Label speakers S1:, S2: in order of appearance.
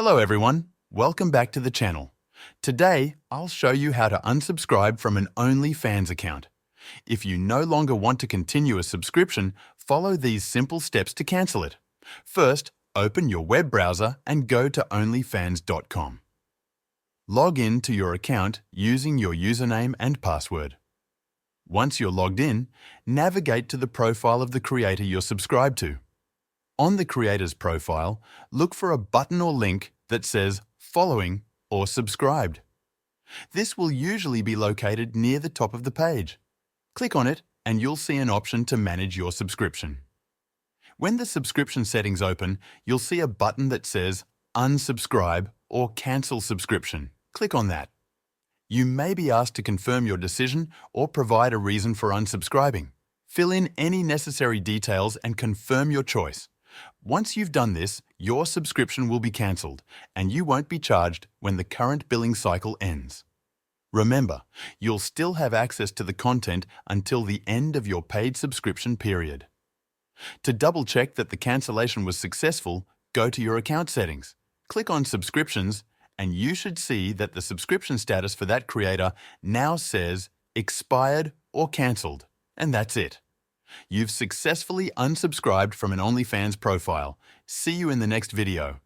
S1: Hello everyone, welcome back to the channel. Today, I'll show you how to unsubscribe from an OnlyFans account. If you no longer want to continue a subscription, follow these simple steps to cancel it. First, open your web browser and go to onlyfans.com. Log in to your account using your username and password. Once you're logged in, navigate to the profile of the creator you're subscribed to. On the creator's profile, look for a button or link that says Following or Subscribed. This will usually be located near the top of the page. Click on it and you'll see an option to manage your subscription. When the subscription settings open, you'll see a button that says Unsubscribe or Cancel Subscription. Click on that. You may be asked to confirm your decision or provide a reason for unsubscribing. Fill in any necessary details and confirm your choice. Once you've done this, your subscription will be cancelled and you won't be charged when the current billing cycle ends. Remember, you'll still have access to the content until the end of your paid subscription period. To double-check that the cancellation was successful, go to your account settings, click on Subscriptions, and you should see that the subscription status for that creator now says Expired or Cancelled, and that's it. You've successfully unsubscribed from an OnlyFans profile. See you in the next video.